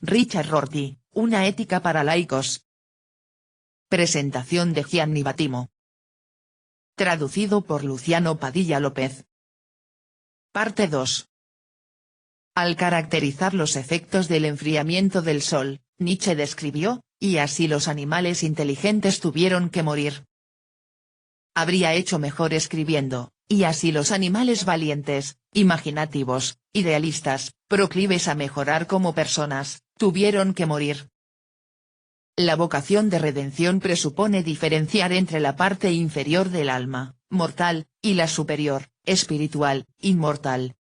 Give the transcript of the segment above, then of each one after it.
Richard Rorty, una ética para laicos. Presentación de Gianni Battimo. Traducido por Luciano Padilla López. Parte 2. Al caracterizar los efectos del enfriamiento del Sol, Nietzsche describió, y así los animales inteligentes tuvieron que morir. Habría hecho mejor escribiendo, y así los animales valientes, imaginativos, idealistas, proclives a mejorar como personas, tuvieron que morir. La vocación de redención presupone diferenciar entre la parte inferior del alma, mortal, y la superior, espiritual, inmortal.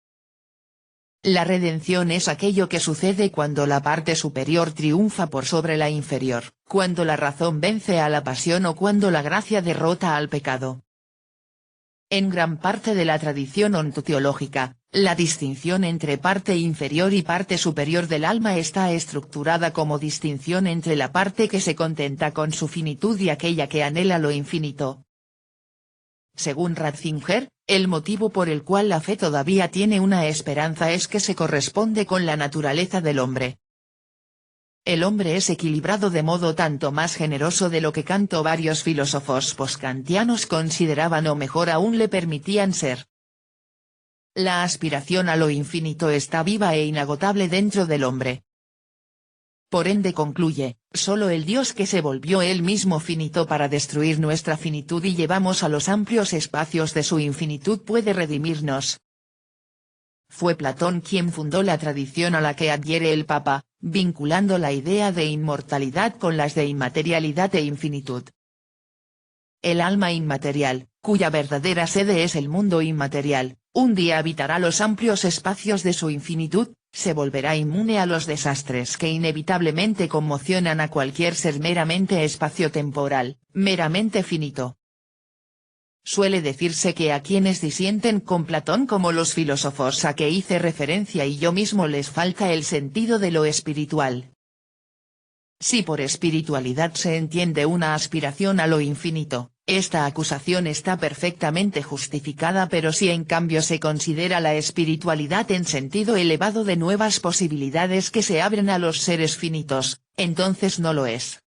La redención es aquello que sucede cuando la parte superior triunfa por sobre la inferior, cuando la razón vence a la pasión o cuando la gracia derrota al pecado. En gran parte de la tradición ontoteológica, la distinción entre parte inferior y parte superior del alma está estructurada como distinción entre la parte que se contenta con su finitud y aquella que anhela lo infinito. Según Ratzinger, el motivo por el cual la fe todavía tiene una esperanza es que se corresponde con la naturaleza del hombre. El hombre es equilibrado de modo tanto más generoso de lo que varios filósofos poskantianos consideraban o mejor aún le permitían ser. La aspiración a lo infinito está viva e inagotable dentro del hombre. Por ende concluye, solo el Dios que se volvió él mismo finito para destruir nuestra finitud y llevamos a los amplios espacios de su infinitud puede redimirnos. Fue Platón quien fundó la tradición a la que adhiere el Papa, vinculando la idea de inmortalidad con las de inmaterialidad e infinitud. El alma inmaterial, cuya verdadera sede es el mundo inmaterial, un día habitará los amplios espacios de su infinitud, se volverá inmune a los desastres que inevitablemente conmocionan a cualquier ser meramente espaciotemporal, meramente finito. Suele decirse que a quienes disienten con Platón como los filósofos a que hice referencia y yo mismo les falta el sentido de lo espiritual. Si por espiritualidad se entiende una aspiración a lo infinito, esta acusación está perfectamente justificada, pero si en cambio se considera la espiritualidad en sentido elevado de nuevas posibilidades que se abren a los seres finitos, entonces no lo es.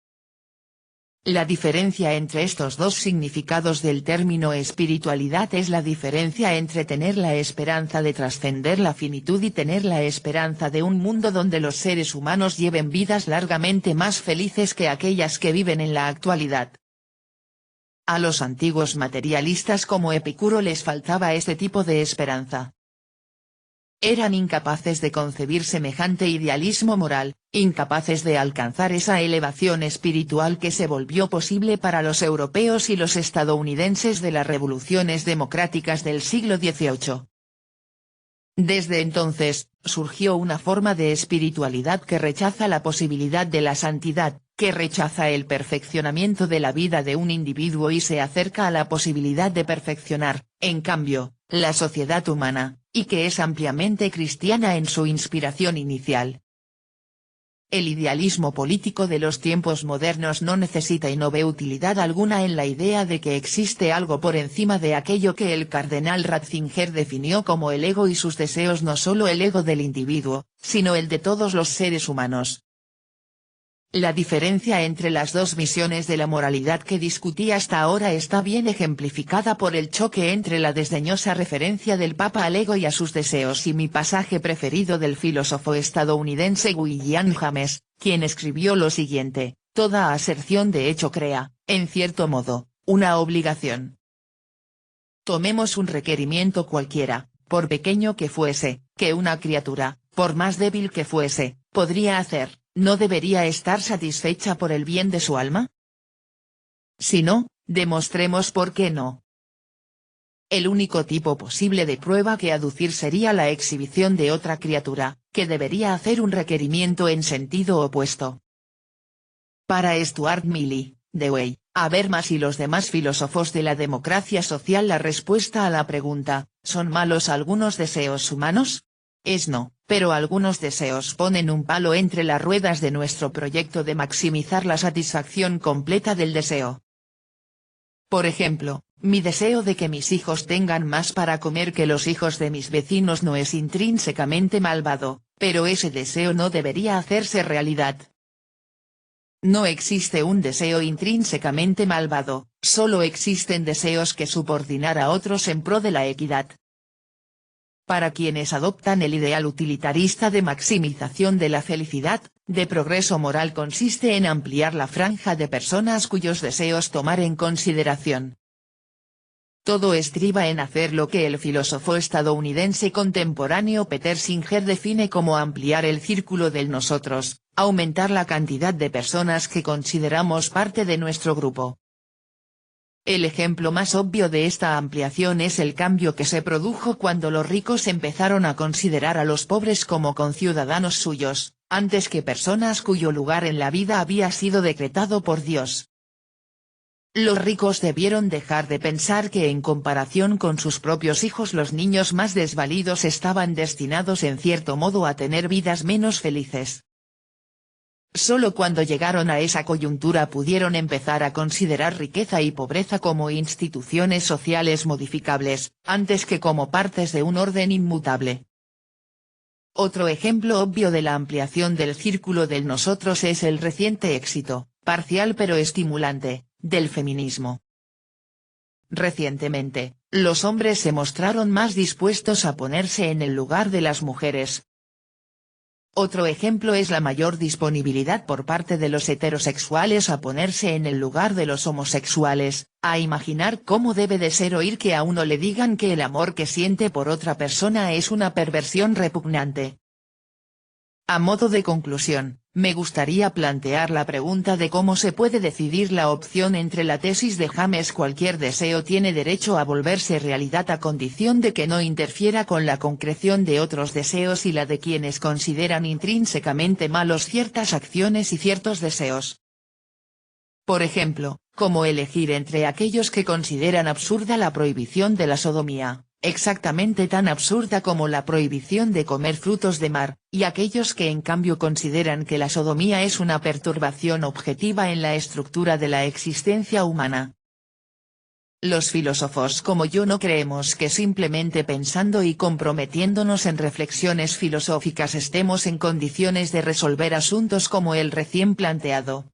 La diferencia entre estos dos significados del término espiritualidad es la diferencia entre tener la esperanza de trascender la finitud y tener la esperanza de un mundo donde los seres humanos lleven vidas largamente más felices que aquellas que viven en la actualidad. A los antiguos materialistas como Epicuro les faltaba este tipo de esperanza. Eran incapaces de concebir semejante idealismo moral, incapaces de alcanzar esa elevación espiritual que se volvió posible para los europeos y los estadounidenses de las revoluciones democráticas del siglo XVIII. Desde entonces, surgió una forma de espiritualidad que rechaza la posibilidad de la santidad, que rechaza el perfeccionamiento de la vida de un individuo y se acerca a la posibilidad de perfeccionar, en cambio, la sociedad humana, y que es ampliamente cristiana en su inspiración inicial. El idealismo político de los tiempos modernos no necesita y no ve utilidad alguna en la idea de que existe algo por encima de aquello que el cardenal Ratzinger definió como el ego y sus deseos, no solo el ego del individuo, sino el de todos los seres humanos. La diferencia entre las dos visiones de la moralidad que discutí hasta ahora está bien ejemplificada por el choque entre la desdeñosa referencia del Papa al ego y a sus deseos y mi pasaje preferido del filósofo estadounidense William James, quien escribió lo siguiente: toda aserción de hecho crea, en cierto modo, una obligación. Tomemos un requerimiento cualquiera, por pequeño que fuese, que una criatura, por más débil que fuese, podría hacer. ¿No debería estar satisfecha por el bien de su alma? Si no, demostremos por qué no. El único tipo posible de prueba que aducir sería la exhibición de otra criatura, que debería hacer un requerimiento en sentido opuesto. Para Stuart Mill, Dewey, Habermas y los demás filósofos de la democracia social, la respuesta a la pregunta, ¿son malos algunos deseos humanos? Es no, pero algunos deseos ponen un palo entre las ruedas de nuestro proyecto de maximizar la satisfacción completa del deseo. Por ejemplo, mi deseo de que mis hijos tengan más para comer que los hijos de mis vecinos no es intrínsecamente malvado, pero ese deseo no debería hacerse realidad. No existe un deseo intrínsecamente malvado, solo existen deseos que subordinar a otros en pro de la equidad. Para quienes adoptan el ideal utilitarista de maximización de la felicidad, de progreso moral consiste en ampliar la franja de personas cuyos deseos tomar en consideración. Todo estriba en hacer lo que el filósofo estadounidense contemporáneo Peter Singer define como ampliar el círculo del nosotros, aumentar la cantidad de personas que consideramos parte de nuestro grupo. El ejemplo más obvio de esta ampliación es el cambio que se produjo cuando los ricos empezaron a considerar a los pobres como conciudadanos suyos, antes que personas cuyo lugar en la vida había sido decretado por Dios. Los ricos debieron dejar de pensar que en comparación con sus propios hijos los niños más desvalidos estaban destinados en cierto modo a tener vidas menos felices. Solo cuando llegaron a esa coyuntura pudieron empezar a considerar riqueza y pobreza como instituciones sociales modificables, antes que como partes de un orden inmutable. Otro ejemplo obvio de la ampliación del círculo del nosotros es el reciente éxito, parcial pero estimulante, del feminismo. Recientemente, los hombres se mostraron más dispuestos a ponerse en el lugar de las mujeres. Otro ejemplo es la mayor disponibilidad por parte de los heterosexuales a ponerse en el lugar de los homosexuales, a imaginar cómo debe de ser oír que a uno le digan que el amor que siente por otra persona es una perversión repugnante. A modo de conclusión, me gustaría plantear la pregunta de cómo se puede decidir la opción entre la tesis de James: cualquier deseo tiene derecho a volverse realidad a condición de que no interfiera con la concreción de otros deseos, y la de quienes consideran intrínsecamente malos ciertas acciones y ciertos deseos. Por ejemplo, como elegir entre aquellos que consideran absurda la prohibición de la sodomía, exactamente tan absurda como la prohibición de comer frutos de mar, y aquellos que en cambio consideran que la sodomía es una perturbación objetiva en la estructura de la existencia humana. Los filósofos como yo no creemos que simplemente pensando y comprometiéndonos en reflexiones filosóficas estemos en condiciones de resolver asuntos como el recién planteado.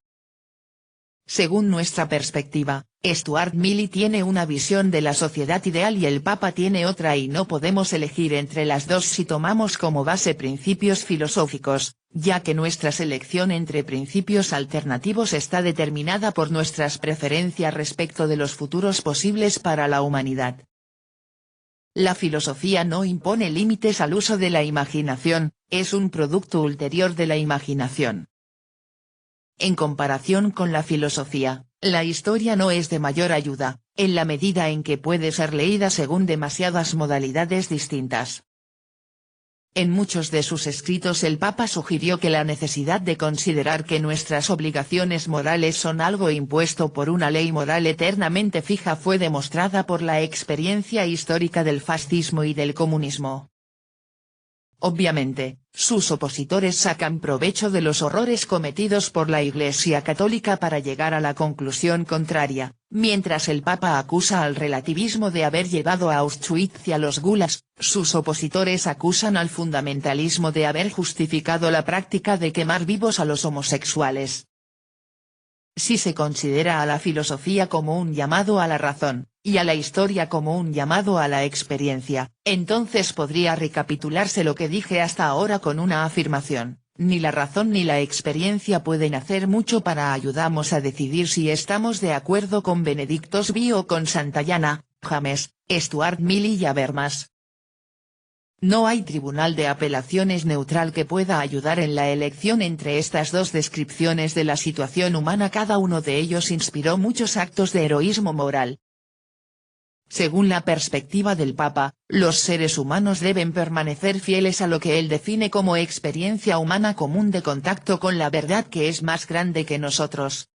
Según nuestra perspectiva, Stuart Mill tiene una visión de la sociedad ideal y el Papa tiene otra, y no podemos elegir entre las dos si tomamos como base principios filosóficos, ya que nuestra selección entre principios alternativos está determinada por nuestras preferencias respecto de los futuros posibles para la humanidad. La filosofía no impone límites al uso de la imaginación, es un producto ulterior de la imaginación. En comparación con la filosofía, la historia no es de mayor ayuda, en la medida en que puede ser leída según demasiadas modalidades distintas. En muchos de sus escritos el Papa sugirió que la necesidad de considerar que nuestras obligaciones morales son algo impuesto por una ley moral eternamente fija fue demostrada por la experiencia histórica del fascismo y del comunismo. Obviamente, sus opositores sacan provecho de los horrores cometidos por la Iglesia Católica para llegar a la conclusión contraria, mientras el Papa acusa al relativismo de haber llevado a Auschwitz y a los gulags, sus opositores acusan al fundamentalismo de haber justificado la práctica de quemar vivos a los homosexuales. Si se considera a la filosofía como un llamado a la razón, y a la historia como un llamado a la experiencia, entonces podría recapitularse lo que dije hasta ahora con una afirmación: ni la razón ni la experiencia pueden hacer mucho para ayudarnos a decidir si estamos de acuerdo con Benedicto Svi o con Santayana, James, Stuart Mill y Habermas. No hay tribunal de apelaciones neutral que pueda ayudar en la elección entre estas dos descripciones de la situación humana. Cada uno de ellos inspiró muchos actos de heroísmo moral. Según la perspectiva del Papa, los seres humanos deben permanecer fieles a lo que él define como experiencia humana común de contacto con la verdad que es más grande que nosotros.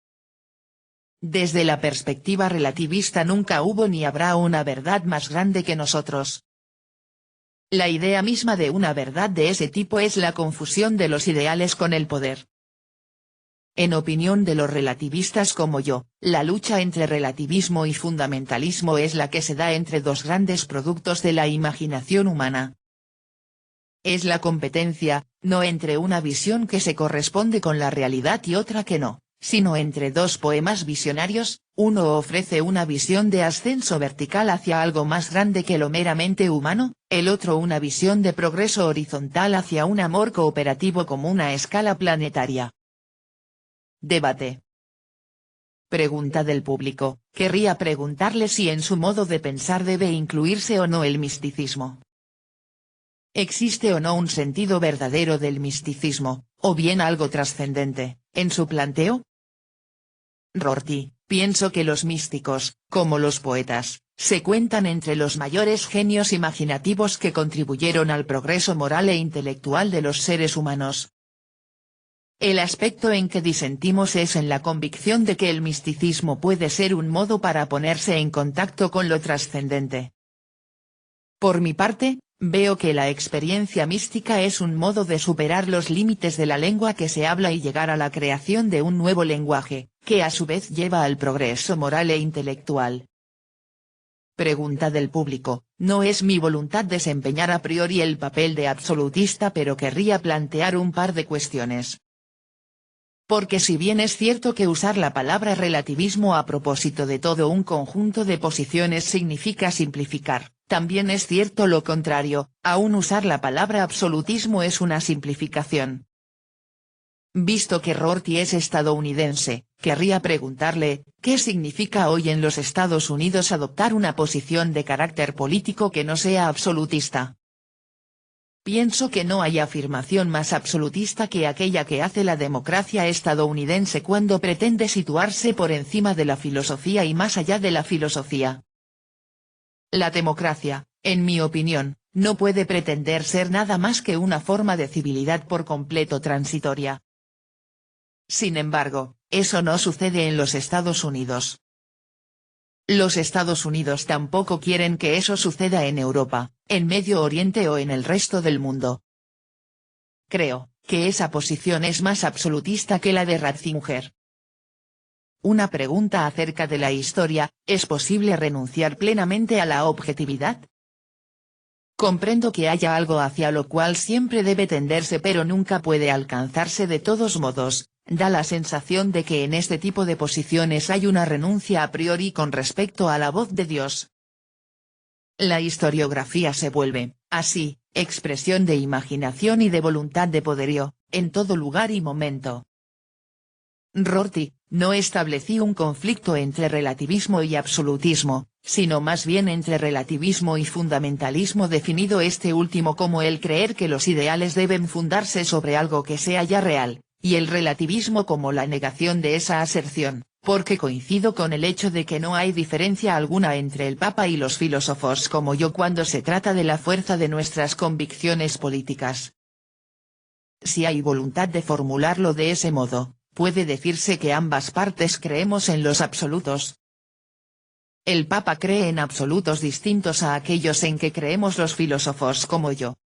Desde la perspectiva relativista nunca hubo ni habrá una verdad más grande que nosotros. La idea misma de una verdad de ese tipo es la confusión de los ideales con el poder. En opinión de los relativistas como yo, la lucha entre relativismo y fundamentalismo es la que se da entre dos grandes productos de la imaginación humana. Es la competencia, no entre una visión que se corresponde con la realidad y otra que no, sino entre dos poemas visionarios, uno ofrece una visión de ascenso vertical hacia algo más grande que lo meramente humano, el otro una visión de progreso horizontal hacia un amor cooperativo común a escala planetaria. Debate. Pregunta del público, querría preguntarle si en su modo de pensar debe incluirse o no el misticismo. ¿Existe o no un sentido verdadero del misticismo, o bien algo trascendente, en su planteo? Rorty, pienso que los místicos, como los poetas, se cuentan entre los mayores genios imaginativos que contribuyeron al progreso moral e intelectual de los seres humanos. El aspecto en que disentimos es en la convicción de que el misticismo puede ser un modo para ponerse en contacto con lo trascendente. Por mi parte, veo que la experiencia mística es un modo de superar los límites de la lengua que se habla y llegar a la creación de un nuevo lenguaje, que a su vez lleva al progreso moral e intelectual. Pregunta del público, no es mi voluntad desempeñar a priori el papel de absolutista, pero querría plantear un par de cuestiones. Porque si bien es cierto que usar la palabra relativismo a propósito de todo un conjunto de posiciones significa simplificar, también es cierto lo contrario, aún usar la palabra absolutismo es una simplificación. Visto que Rorty es estadounidense, querría preguntarle, ¿qué significa hoy en los Estados Unidos adoptar una posición de carácter político que no sea absolutista? Pienso que no hay afirmación más absolutista que aquella que hace la democracia estadounidense cuando pretende situarse por encima de la filosofía y más allá de la filosofía. La democracia, en mi opinión, no puede pretender ser nada más que una forma de civilidad por completo transitoria. Sin embargo, eso no sucede en los Estados Unidos. Los Estados Unidos tampoco quieren que eso suceda en Europa, en Medio Oriente o en el resto del mundo. Creo que esa posición es más absolutista que la de Ratzinger. Una pregunta acerca de la historia, ¿es posible renunciar plenamente a la objetividad? Comprendo que haya algo hacia lo cual siempre debe tenderse pero nunca puede alcanzarse de todos modos. Da la sensación de que en este tipo de posiciones hay una renuncia a priori con respecto a la voz de Dios. La historiografía se vuelve, así, expresión de imaginación y de voluntad de poderío, en todo lugar y momento. Rorty, no establecí un conflicto entre relativismo y absolutismo, sino más bien entre relativismo y fundamentalismo, definido este último como el creer que los ideales deben fundarse sobre algo que sea ya real, y el relativismo como la negación de esa aserción, porque coincido con el hecho de que no hay diferencia alguna entre el Papa y los filósofos como yo cuando se trata de la fuerza de nuestras convicciones políticas. Si hay voluntad de formularlo de ese modo, puede decirse que ambas partes creemos en los absolutos. El Papa cree en absolutos distintos a aquellos en que creemos los filósofos como yo.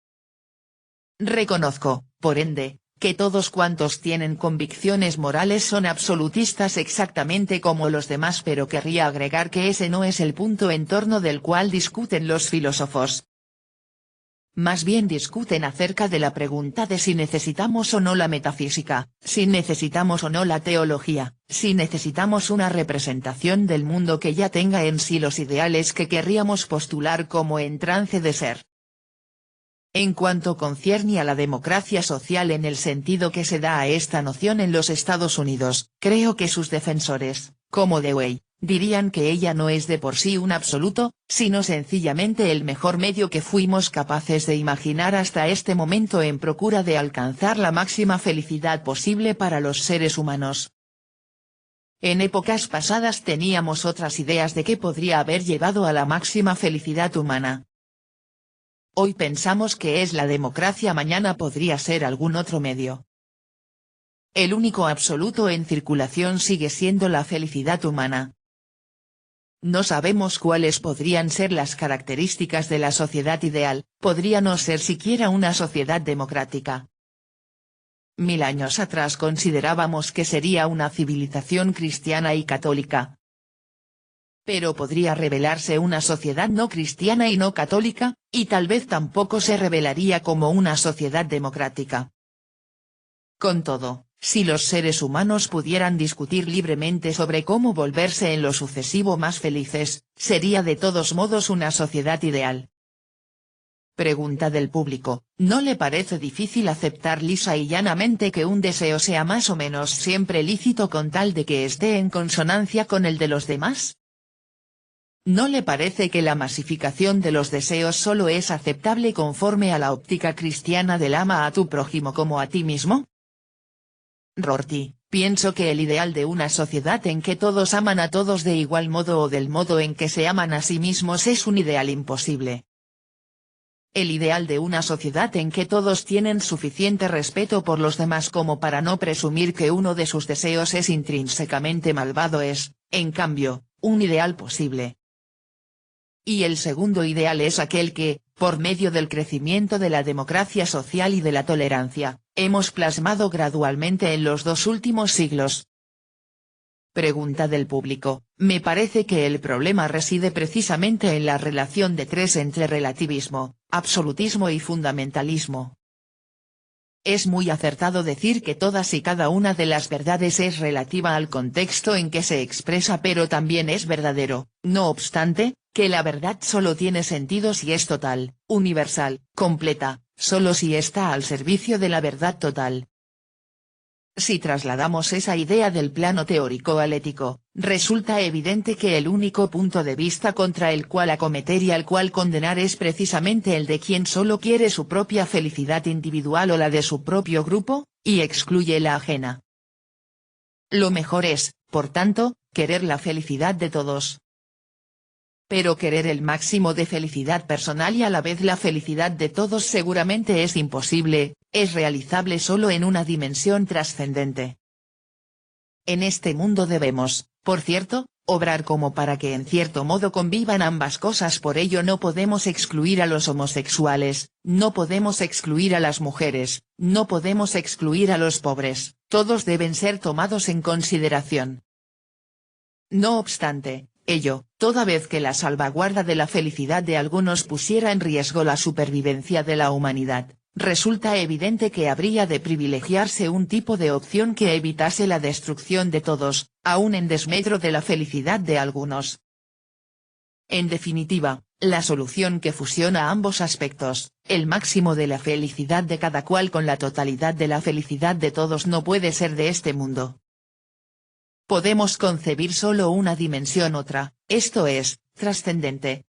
Reconozco, por ende, que todos cuantos tienen convicciones morales son absolutistas exactamente como los demás, pero querría agregar que ese no es el punto en torno del cual discuten los filósofos. Más bien discuten acerca de la pregunta de si necesitamos o no la metafísica, si necesitamos o no la teología, si necesitamos una representación del mundo que ya tenga en sí los ideales que querríamos postular como en trance de ser. En cuanto concierne a la democracia social en el sentido que se da a esta noción en los Estados Unidos, creo que sus defensores, como Dewey, dirían que ella no es de por sí un absoluto, sino sencillamente el mejor medio que fuimos capaces de imaginar hasta este momento en procura de alcanzar la máxima felicidad posible para los seres humanos. En épocas pasadas teníamos otras ideas de qué podría haber llevado a la máxima felicidad humana. Hoy pensamos que es la democracia, mañana podría ser algún otro medio. El único absoluto en circulación sigue siendo la felicidad humana. No sabemos cuáles podrían ser las características de la sociedad ideal, podría no ser siquiera una sociedad democrática. 1000 años atrás considerábamos que sería una civilización cristiana y católica. Pero podría revelarse una sociedad no cristiana y no católica, y tal vez tampoco se revelaría como una sociedad democrática. Con todo, si los seres humanos pudieran discutir libremente sobre cómo volverse en lo sucesivo más felices, sería de todos modos una sociedad ideal. Pregunta del público, ¿no le parece difícil aceptar lisa y llanamente que un deseo sea más o menos siempre lícito con tal de que esté en consonancia con el de los demás? ¿No le parece que la masificación de los deseos solo es aceptable conforme a la óptica cristiana del ama a tu prójimo como a ti mismo? Rorty, pienso que el ideal de una sociedad en que todos aman a todos de igual modo o del modo en que se aman a sí mismos es un ideal imposible. El ideal de una sociedad en que todos tienen suficiente respeto por los demás como para no presumir que uno de sus deseos es intrínsecamente malvado es, en cambio, un ideal posible. Y el segundo ideal es aquel que, por medio del crecimiento de la democracia social y de la tolerancia, hemos plasmado gradualmente en los 2 últimos siglos. Pregunta del público, me parece que el problema reside precisamente en la relación de 3 entre relativismo, absolutismo y fundamentalismo. Es muy acertado decir que todas y cada una de las verdades es relativa al contexto en que se expresa, pero también es verdadero, no obstante, que la verdad solo tiene sentido si es total, universal, completa, solo si está al servicio de la verdad total. Si trasladamos esa idea del plano teórico al ético, resulta evidente que el único punto de vista contra el cual acometer y al cual condenar es precisamente el de quien solo quiere su propia felicidad individual o la de su propio grupo, y excluye la ajena. Lo mejor es, por tanto, querer la felicidad de todos. Pero querer el máximo de felicidad personal y a la vez la felicidad de todos seguramente es imposible, es realizable solo en una dimensión trascendente. En este mundo debemos, por cierto, obrar como para que en cierto modo convivan ambas cosas, por ello no podemos excluir a los homosexuales, no podemos excluir a las mujeres, no podemos excluir a los pobres, todos deben ser tomados en consideración. No obstante, ello, toda vez que la salvaguarda de la felicidad de algunos pusiera en riesgo la supervivencia de la humanidad, resulta evidente que habría de privilegiarse un tipo de opción que evitase la destrucción de todos, aun en desmedro de la felicidad de algunos. En definitiva, la solución que fusiona ambos aspectos, el máximo de la felicidad de cada cual con la totalidad de la felicidad de todos, no puede ser de este mundo. Podemos concebir solo una dimensión, otra, esto es, trascendente.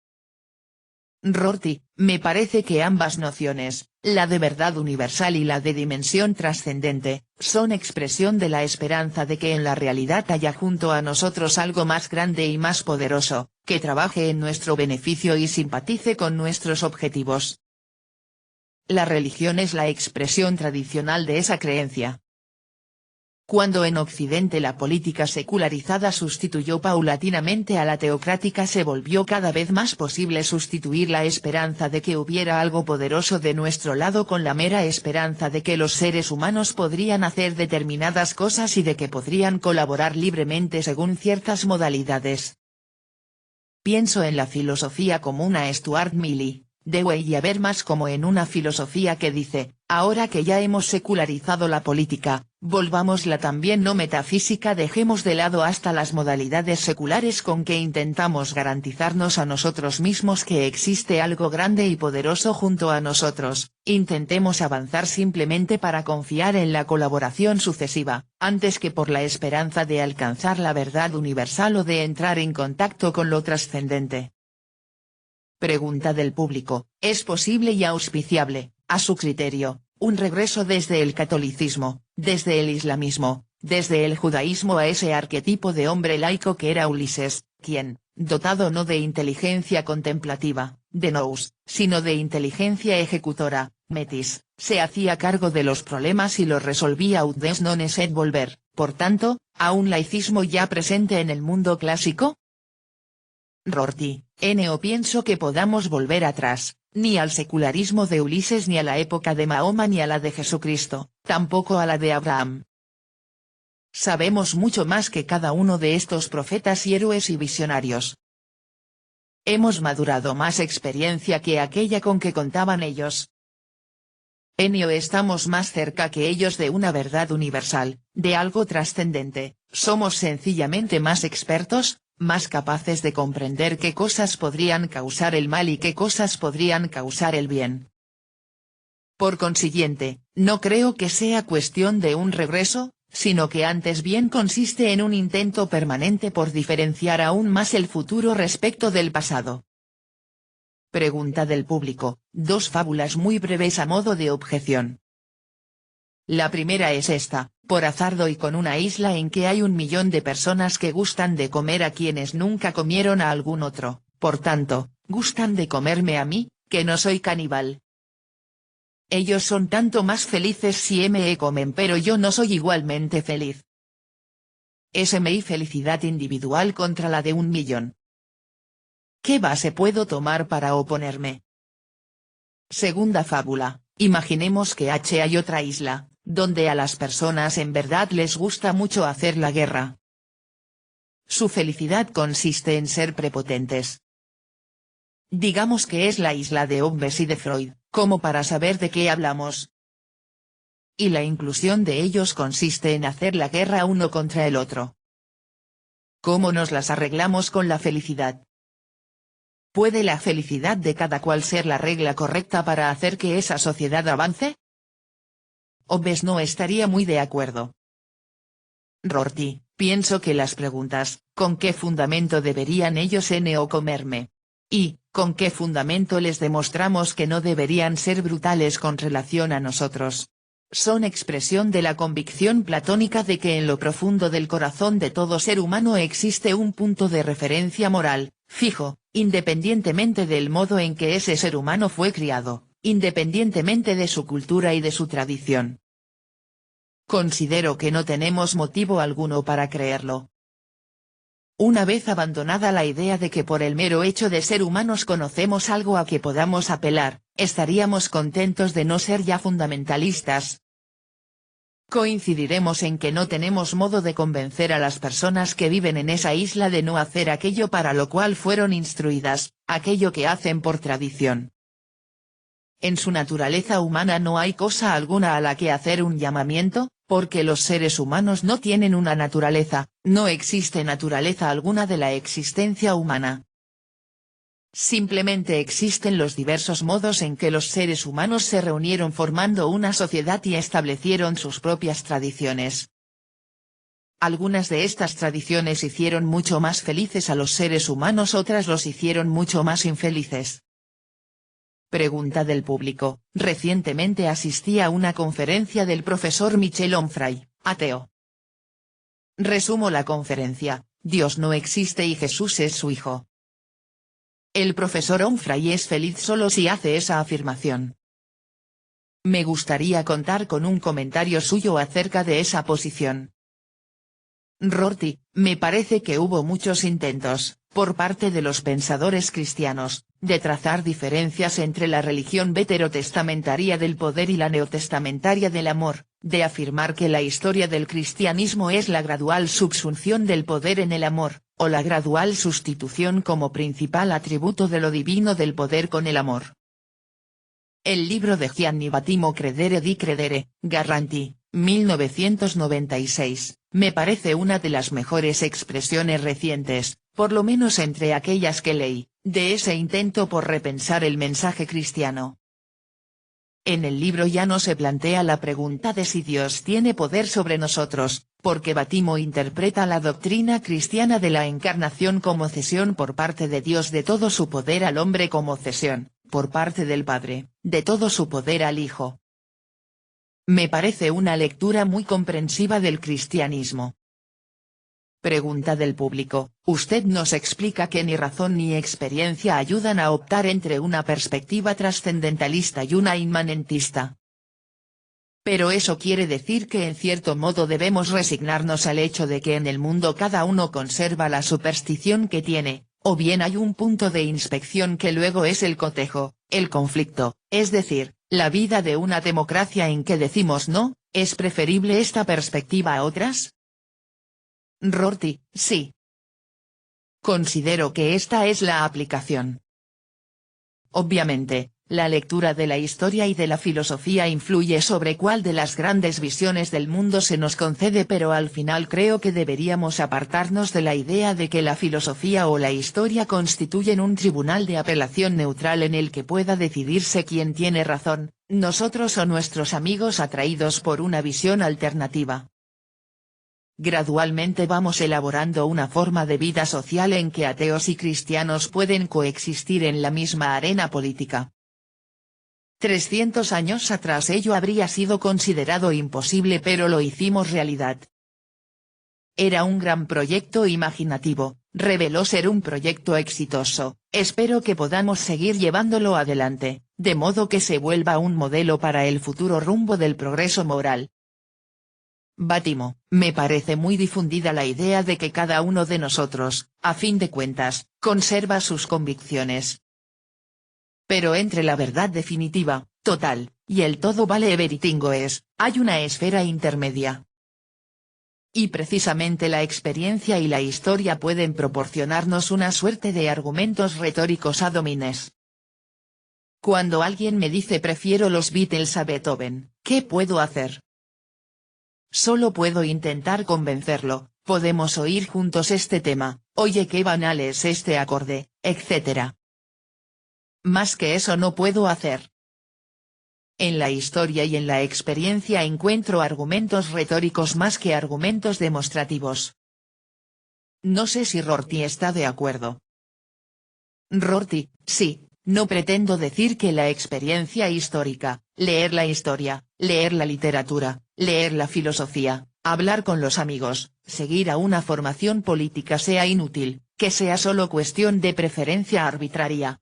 Rorty, me parece que ambas nociones, la de verdad universal y la de dimensión trascendente, son expresión de la esperanza de que en la realidad haya junto a nosotros algo más grande y más poderoso, que trabaje en nuestro beneficio y simpatice con nuestros objetivos. La religión es la expresión tradicional de esa creencia. Cuando en Occidente la política secularizada sustituyó paulatinamente a la teocrática, se volvió cada vez más posible sustituir la esperanza de que hubiera algo poderoso de nuestro lado con la mera esperanza de que los seres humanos podrían hacer determinadas cosas y de que podrían colaborar libremente según ciertas modalidades. Pienso en la filosofía como una Stuart Mill, Dewey y Habermas como en una filosofía que dice, ahora que ya hemos secularizado la política, volvámosla también no metafísica, dejemos de lado hasta las modalidades seculares con que intentamos garantizarnos a nosotros mismos que existe algo grande y poderoso junto a nosotros, intentemos avanzar simplemente para confiar en la colaboración sucesiva, antes que por la esperanza de alcanzar la verdad universal o de entrar en contacto con lo trascendente. Pregunta del público, ¿es posible y auspiciable, a su criterio, un regreso desde el catolicismo, desde el islamismo, desde el judaísmo a ese arquetipo de hombre laico que era Ulises, quien, dotado no de inteligencia contemplativa, de nous, sino de inteligencia ejecutora, metis, se hacía cargo de los problemas y los resolvía ut des non esset volver, por tanto, a un laicismo ya presente en el mundo clásico? Rorty, no pienso que podamos volver atrás, ni al secularismo de Ulises ni a la época de Mahoma ni a la de Jesucristo, tampoco a la de Abraham. Sabemos mucho más que cada uno de estos profetas y héroes y visionarios. Hemos madurado más experiencia que aquella con que contaban ellos. Estamos más cerca que ellos de una verdad universal, de algo trascendente, somos sencillamente más expertos, más capaces de comprender qué cosas podrían causar el mal y qué cosas podrían causar el bien. Por consiguiente, no creo que sea cuestión de un regreso, sino que antes bien consiste en un intento permanente por diferenciar aún más el futuro respecto del pasado. Pregunta del público, 2 fábulas muy breves a modo de objeción. La primera es esta: por azar doy con una isla en que hay 1 millón de personas que gustan de comer a quienes nunca comieron a algún otro, por tanto, gustan de comerme a mí, que no soy caníbal. Ellos son tanto más felices si me comen, pero yo no soy igualmente feliz. Es mi felicidad individual contra la de 1 millón. ¿Qué base puedo tomar para oponerme? Segunda fábula, imaginemos que hay otra isla, donde a las personas en verdad les gusta mucho hacer la guerra. Su felicidad consiste en ser prepotentes. Digamos que es la isla de Hobbes y de Freud, como para saber de qué hablamos. Y la inclusión de ellos consiste en hacer la guerra uno contra el otro. ¿Cómo nos las arreglamos con la felicidad? ¿Puede la felicidad de cada cual ser la regla correcta para hacer que esa sociedad avance? Hobbes no estaría muy de acuerdo. Rorty, pienso que las preguntas, ¿con qué fundamento deberían ellos o comerme? Y, ¿con qué fundamento les demostramos que no deberían ser brutales con relación a nosotros? Son expresión de la convicción platónica de que en lo profundo del corazón de todo ser humano existe un punto de referencia moral, fijo, independientemente del modo en que ese ser humano fue criado, independientemente de su cultura y de su tradición. Considero que no tenemos motivo alguno para creerlo. Una vez abandonada la idea de que por el mero hecho de ser humanos conocemos algo a que podamos apelar, estaríamos contentos de no ser ya fundamentalistas. Coincidiremos en que no tenemos modo de convencer a las personas que viven en esa isla de no hacer aquello para lo cual fueron instruidas, aquello que hacen por tradición. En su naturaleza humana no hay cosa alguna a la que hacer un llamamiento, porque los seres humanos no tienen una naturaleza, no existe naturaleza alguna de la existencia humana. Simplemente existen los diversos modos en que los seres humanos se reunieron formando una sociedad y establecieron sus propias tradiciones. Algunas de estas tradiciones hicieron mucho más felices a los seres humanos, otras los hicieron mucho más infelices. Pregunta del público, recientemente asistí a una conferencia del profesor Michel Onfray, ateo. Resumo la conferencia: Dios no existe y Jesús es su hijo. El profesor Onfray es feliz solo si hace esa afirmación. Me gustaría contar con un comentario suyo acerca de esa posición. Rorty, me parece que hubo muchos intentos, por parte de los pensadores cristianos, de trazar diferencias entre la religión veterotestamentaria del poder y la neotestamentaria del amor, de afirmar que la historia del cristianismo es la gradual subsunción del poder en el amor, o la gradual sustitución como principal atributo de lo divino del poder con el amor. El libro de Gianni Battimo Credere di Credere, Guarranty, 1996, me parece una de las mejores expresiones recientes, por lo menos entre aquellas que leí, de ese intento por repensar el mensaje cristiano. En el libro ya no se plantea la pregunta de si Dios tiene poder sobre nosotros, porque Battimo interpreta la doctrina cristiana de la encarnación como cesión por parte de Dios de todo su poder al hombre como cesión, por parte del Padre, de todo su poder al Hijo. Me parece una lectura muy comprensiva del cristianismo. Pregunta del público, usted nos explica que ni razón ni experiencia ayudan a optar entre una perspectiva trascendentalista y una inmanentista. Pero eso quiere decir que en cierto modo debemos resignarnos al hecho de que en el mundo cada uno conserva la superstición que tiene, o bien hay un punto de inspección que luego es el cotejo, el conflicto, es decir, la vida de una democracia en que decimos no, ¿es preferible esta perspectiva a otras? Rorty, sí. Considero que esta es la aplicación. Obviamente, la lectura de la historia y de la filosofía influye sobre cuál de las grandes visiones del mundo se nos concede, pero al final creo que deberíamos apartarnos de la idea de que la filosofía o la historia constituyen un tribunal de apelación neutral en el que pueda decidirse quién tiene razón, nosotros o nuestros amigos atraídos por una visión alternativa. Gradualmente vamos elaborando una forma de vida social en que ateos y cristianos pueden coexistir en la misma arena política. 300 años atrás ello habría sido considerado imposible, pero lo hicimos realidad. Era un gran proyecto imaginativo, reveló ser un proyecto exitoso, espero que podamos seguir llevándolo adelante, de modo que se vuelva un modelo para el futuro rumbo del progreso moral. Bátimo, me parece muy difundida la idea de que cada uno de nosotros, a fin de cuentas, conserva sus convicciones. Pero entre la verdad definitiva, total, y el todo vale everything goes, hay una esfera intermedia. Y precisamente la experiencia y la historia pueden proporcionarnos una suerte de argumentos retóricos ad homines. Cuando alguien me dice prefiero los Beatles a Beethoven, ¿qué puedo hacer? Solo puedo intentar convencerlo, podemos oír juntos este tema, oye qué banal es este acorde, etc. Más que eso no puedo hacer. En la historia y en la experiencia encuentro argumentos retóricos más que argumentos demostrativos. No sé si Rorty está de acuerdo. Rorty, sí, no pretendo decir que la experiencia histórica, leer la historia, leer la literatura, leer la filosofía, hablar con los amigos, seguir a una formación política sea inútil, que sea solo cuestión de preferencia arbitraria.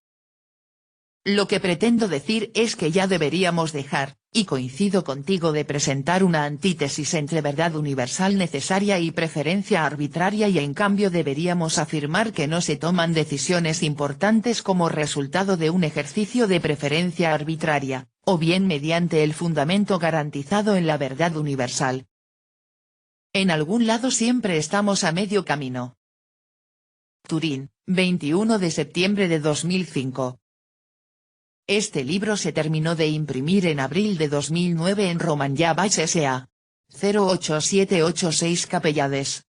Lo que pretendo decir es que ya deberíamos dejar, y coincido contigo, de presentar una antítesis entre verdad universal necesaria y preferencia arbitraria, y en cambio deberíamos afirmar que no se toman decisiones importantes como resultado de un ejercicio de preferencia arbitraria, o bien mediante el fundamento garantizado en la verdad universal. En algún lado siempre estamos a medio camino. Turín, 21 de septiembre de 2005. Este libro se terminó de imprimir en abril de 2009 en Roman Yabach S.A. 08786 Capellades.